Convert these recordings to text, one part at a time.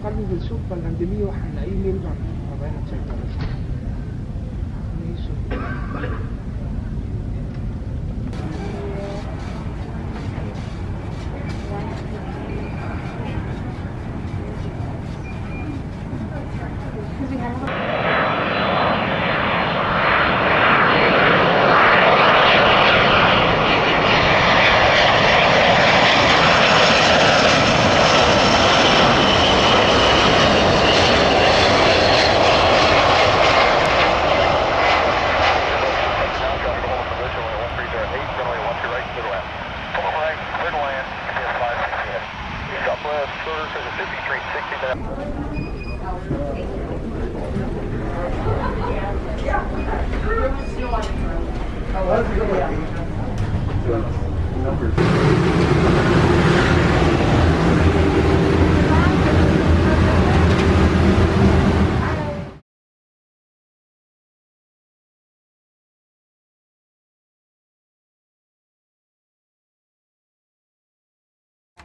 Kalbo del Sud pandemia هنلاقيه ميلبورن طبعا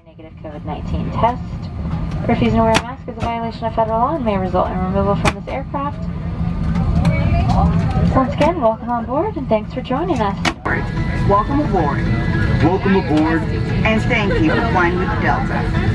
Negative COVID-19 test. Refusing to wear a mask is a violation of federal law and may result in removal from this aircraft. Once again, welcome on board and thanks for joining us. Welcome aboard. Welcome aboard. And thank you for flying with Delta.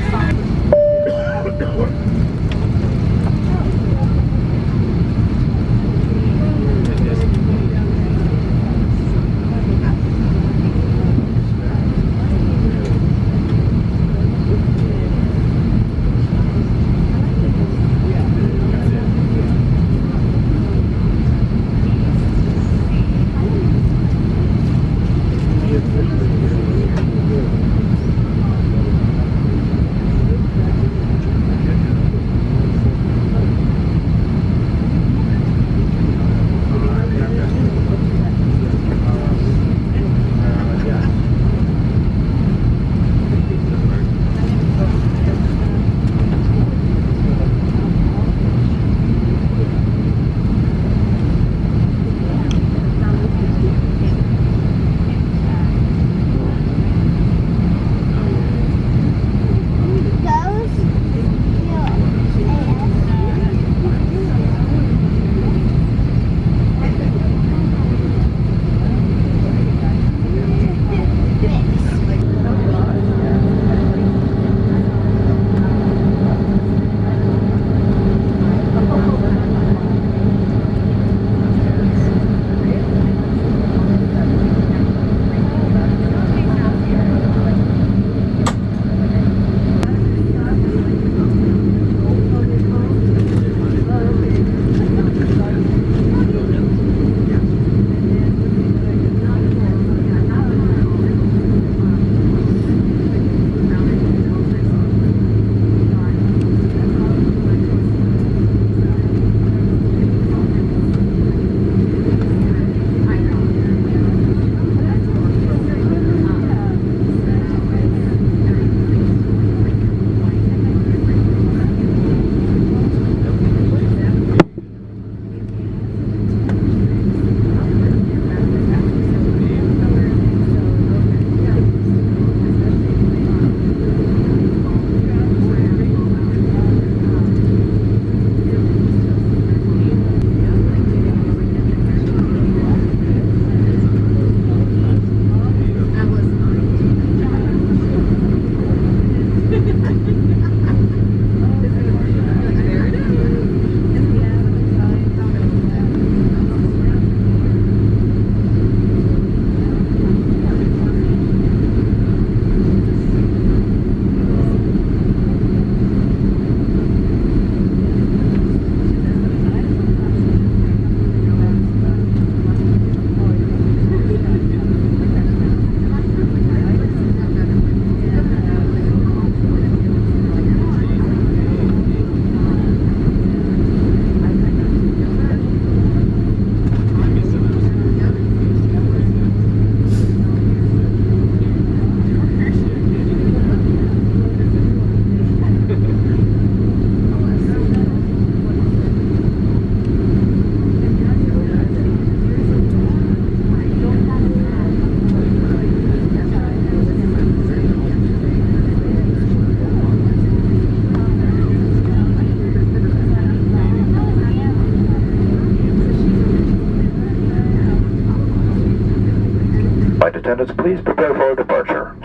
attendants, please prepare for departure.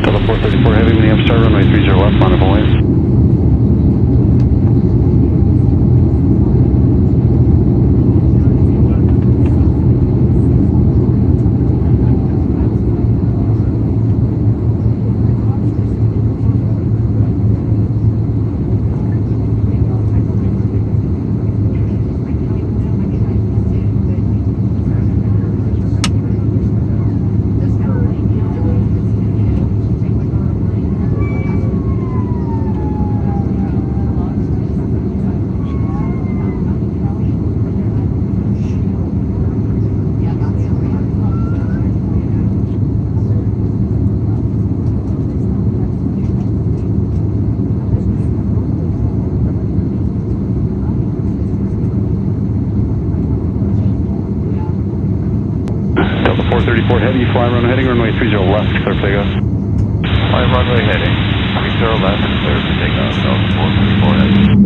Delta 434 Heavy, Minneapolis Star, runway 30 left, monitor voice. Delta 434 Heavy, fly runway heading, runway 30 left, clear for takeoff. Fly runway heading. 30 left, clear for takeoff. Delta 434 Heavy.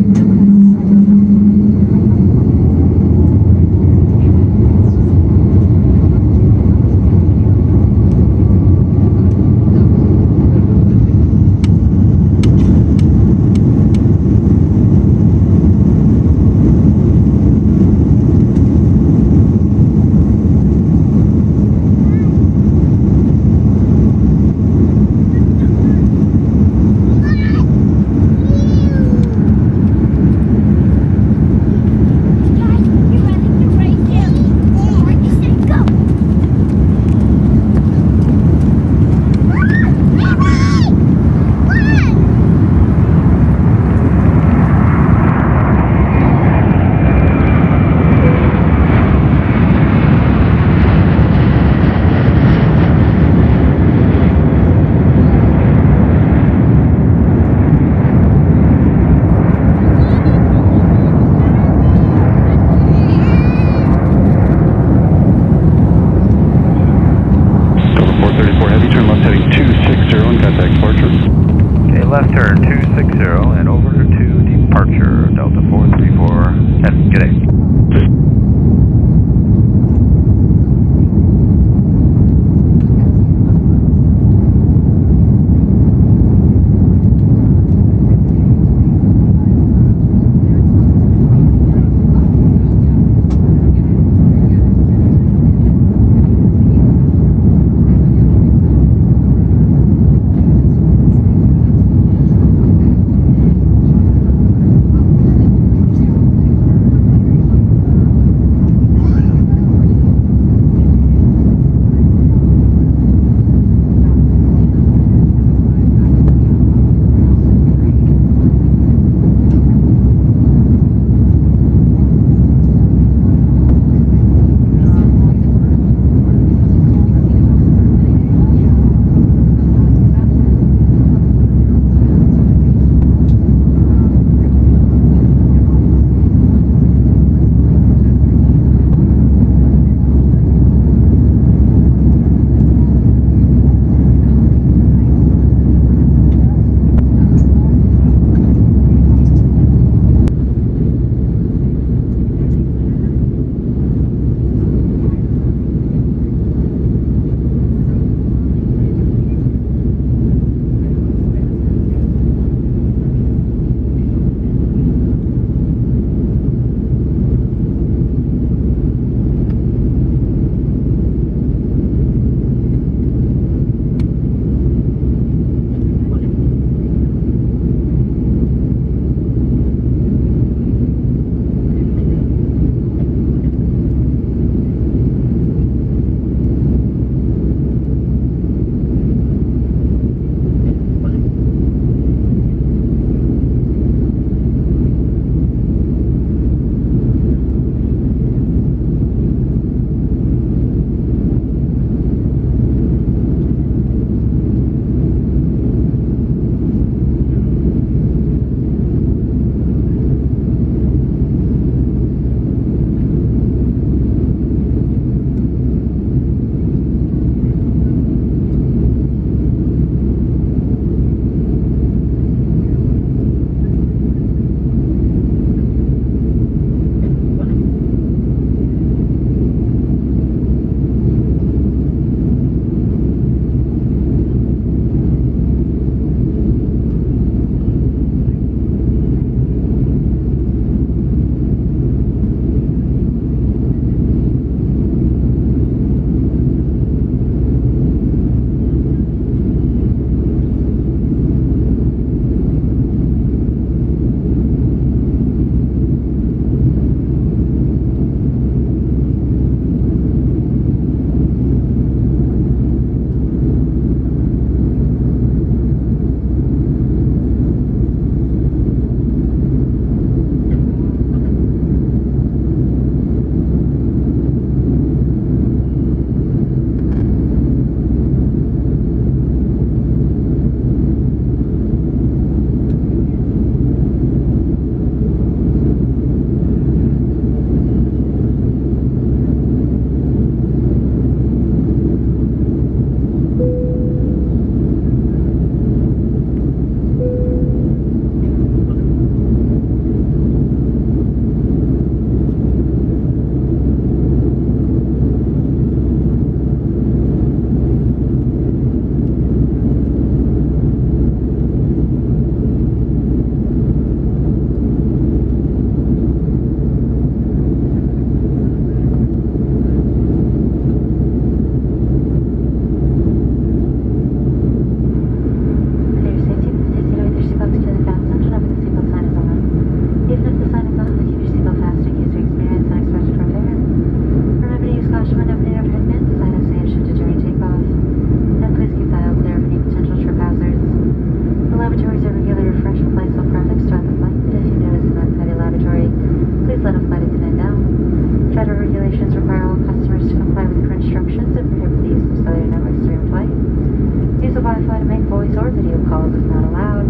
voice or video calls is not allowed.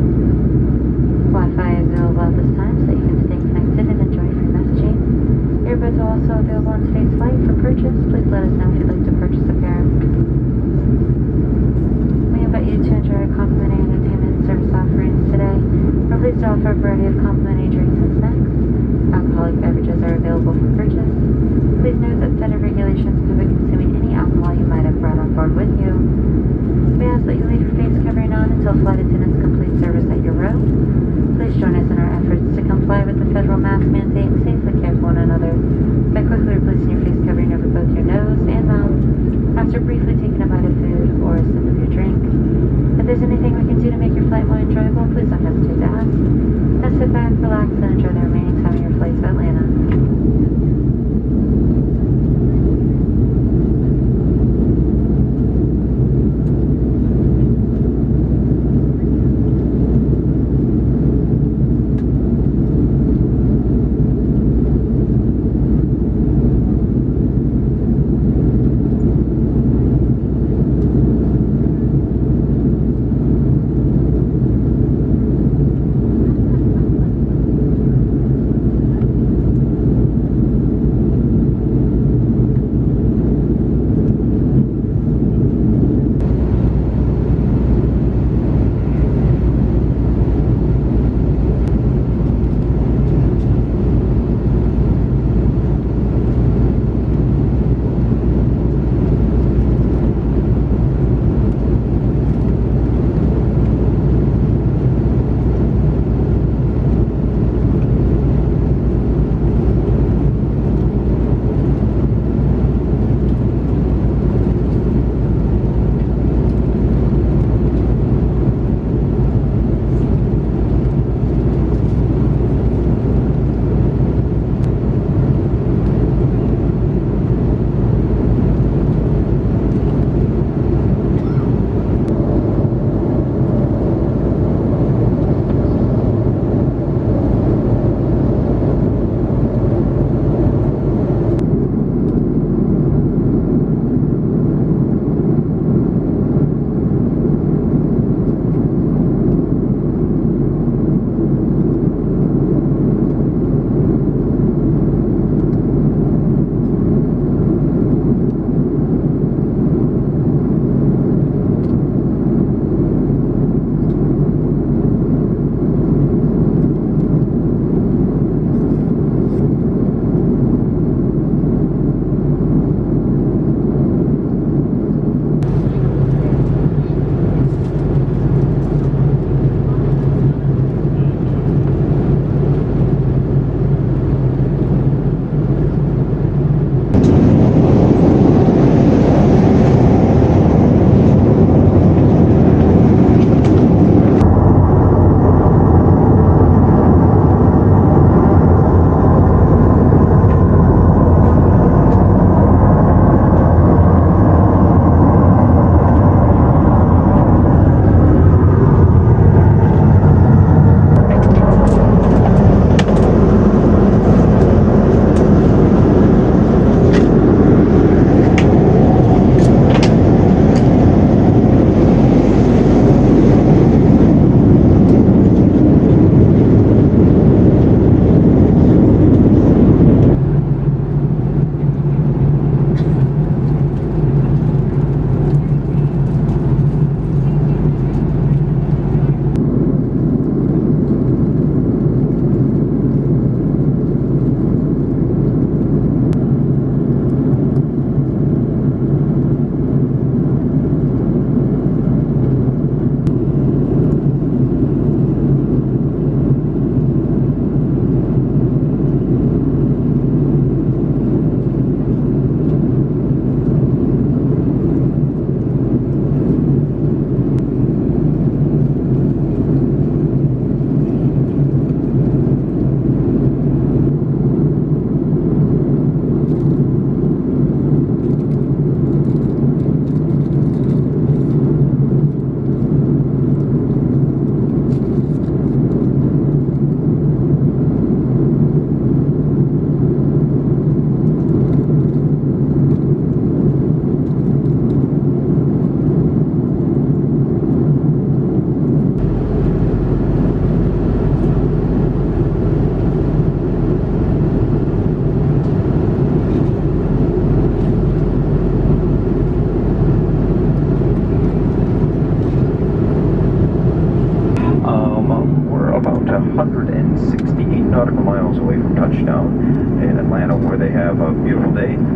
Wi-Fi is available at this time so that you can stay connected and enjoy free messaging. Earbuds are also available on today's flight for purchase. Please let us know if you'd like to purchase a pair. We invite you to enjoy our complimentary entertainment and service offerings today. We're pleased to offer a variety of complimentary drinks and snacks. Alcoholic beverages are available for purchase. Please note that set of regulations prohibit consuming any alcohol you might have brought on board with you. We ask that you leave your face covering on until flight attendants complete service at your row. Please join us in our efforts to comply with the federal mask mandate and safely care for one another by quickly replacing your face covering over both your nose and mouth after briefly taking a bite of food or a sip of your drink. If there's anything we can do to make your flight more enjoyable, please don't hesitate to ask. Now sit back, relax, and enjoy the remaining time of your flight to Atlanta.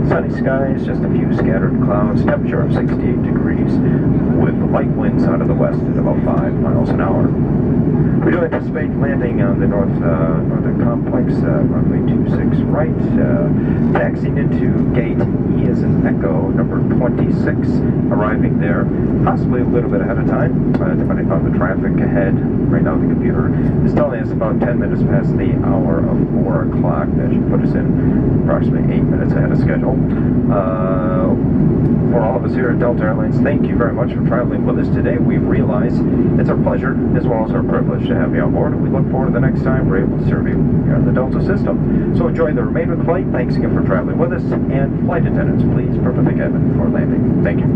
Sunny skies, just a few scattered clouds, temperature of 68 degrees, with light winds out of the west at about 5 miles an hour. We do anticipate landing on the northern complex, runway 26 right, taxiing into gate E as in Echo, number 26, arriving there, possibly a little bit ahead of time, depending on the traffic ahead. Right now the computer is telling us about 10 minutes past the hour of 4 o'clock. That should put us in approximately 8 minutes ahead of schedule. For all of us here at Delta Airlines, thank you very much for traveling with us today. We realize it's our pleasure as well as our privilege to have you on board, and we look forward to the next time we're able to serve you on the Delta system. So enjoy the remainder of the flight. Thanks again for traveling with us, and flight attendants, please prepare the cabin for landing. Thank you.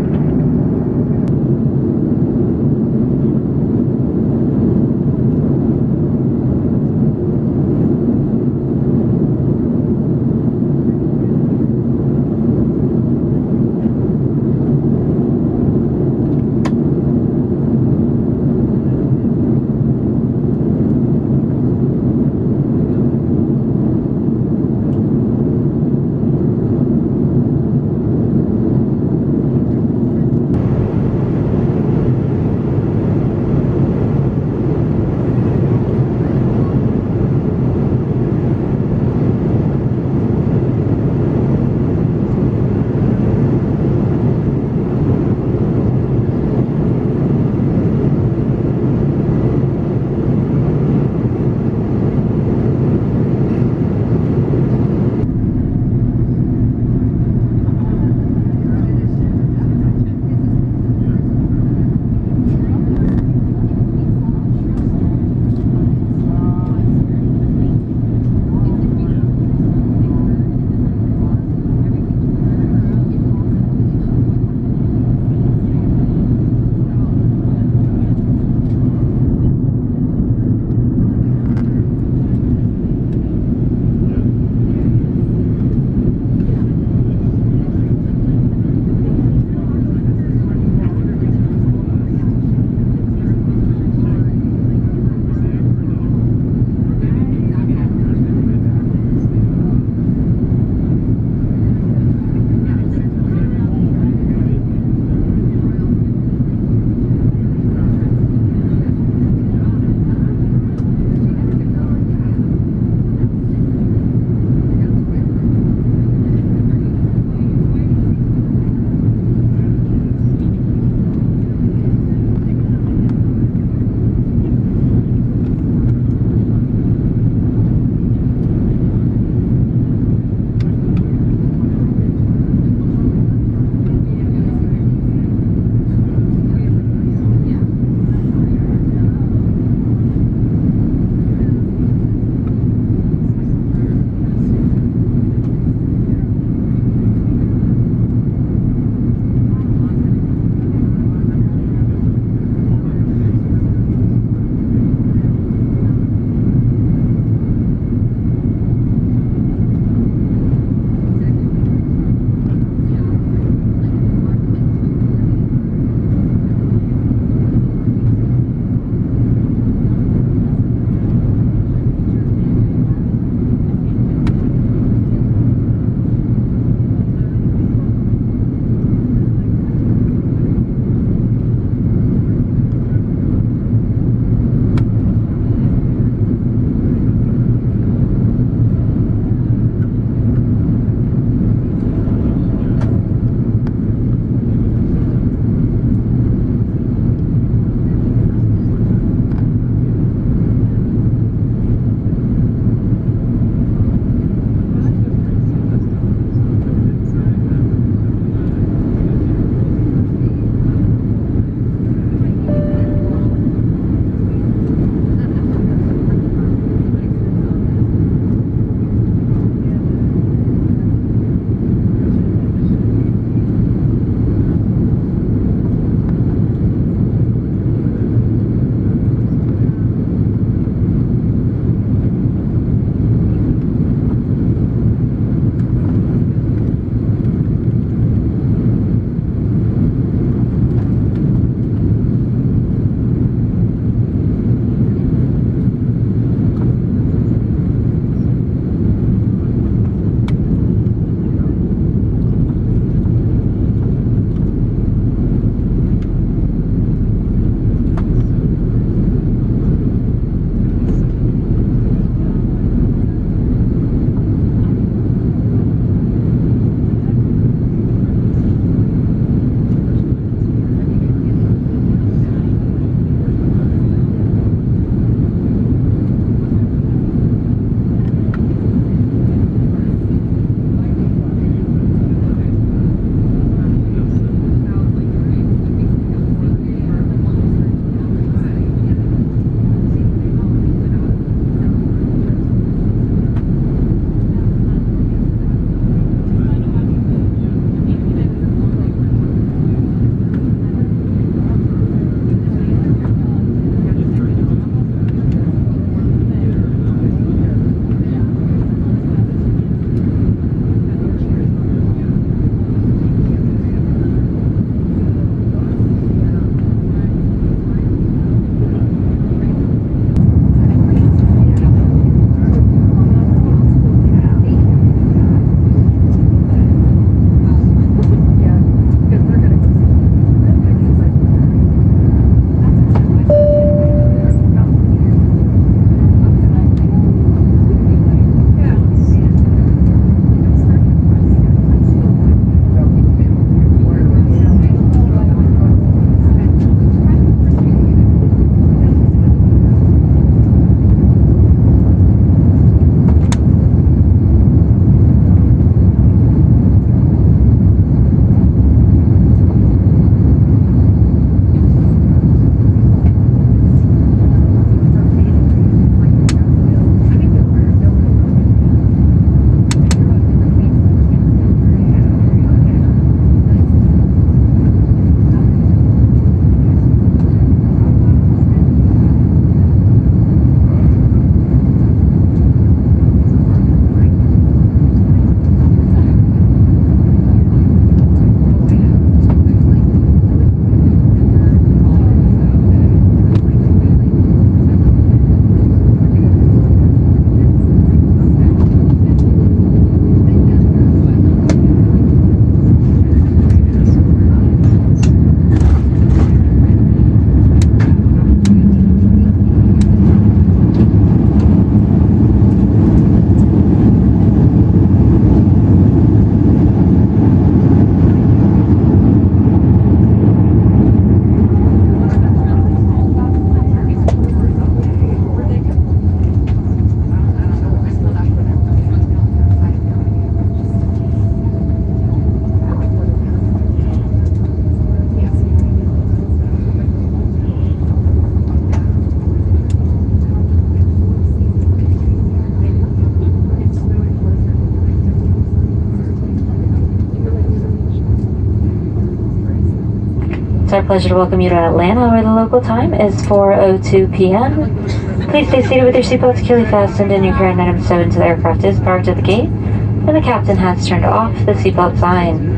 It's our pleasure to welcome you to Atlanta, where the local time is 4:02 p.m. Please stay seated with your seatbelt securely fastened and your carry-on items stowed into the aircraft is parked at the gate, and the captain has turned off the seatbelt sign.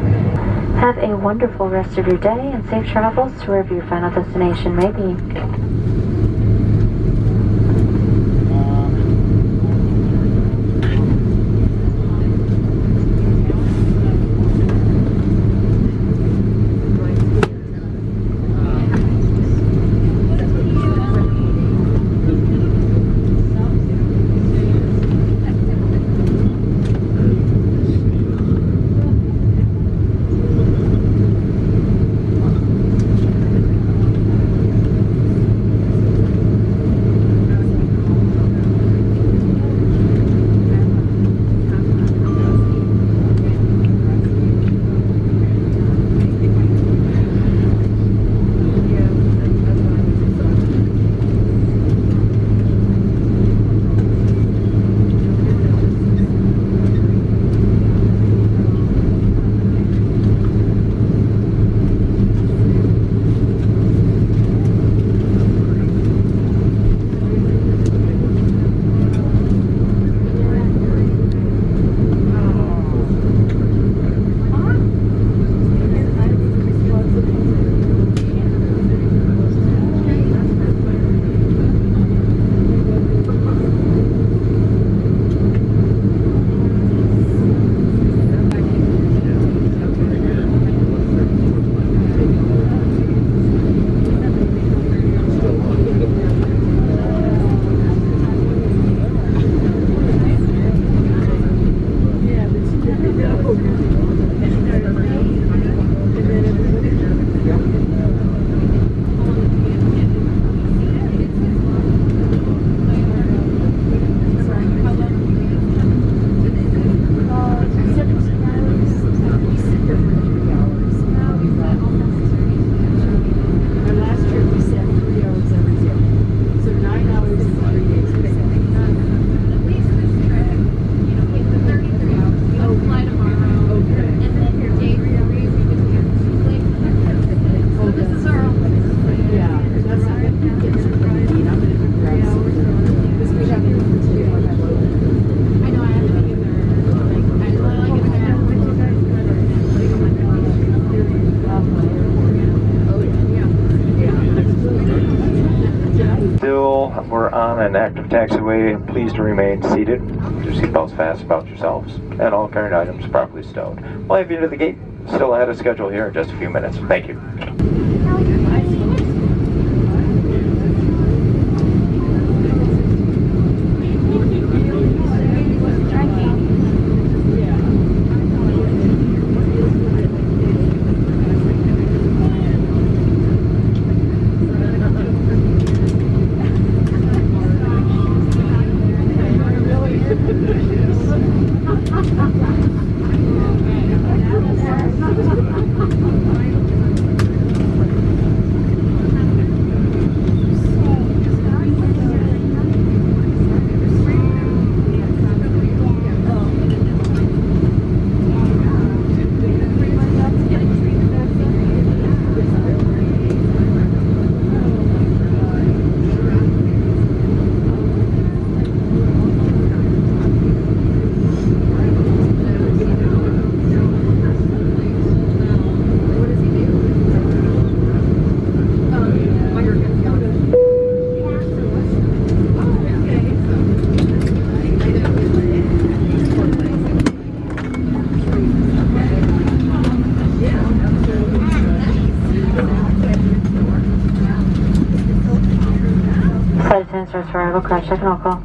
Have a wonderful rest of your day and safe travels to wherever your final destination may be. We're on an active taxiway. Please to remain seated. Your seatbelts fast about yourselves, and all carrying items properly stowed. We'll have you to the gate. Still ahead of schedule here in just a few minutes. Thank you. Flight attendants for arrival, crash check and all call.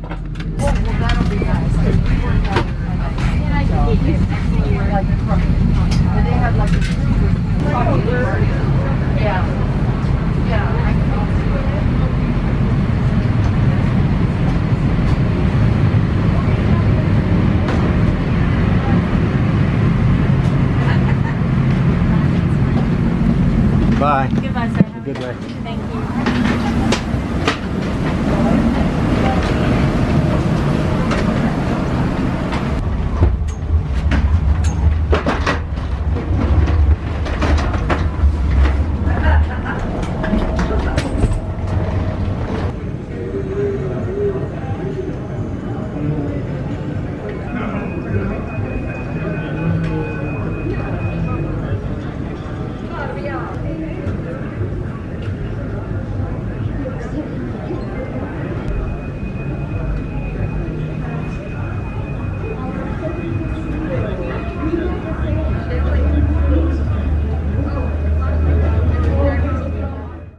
Bye. Goodbye, sir. Good day. Thank you. Arviate.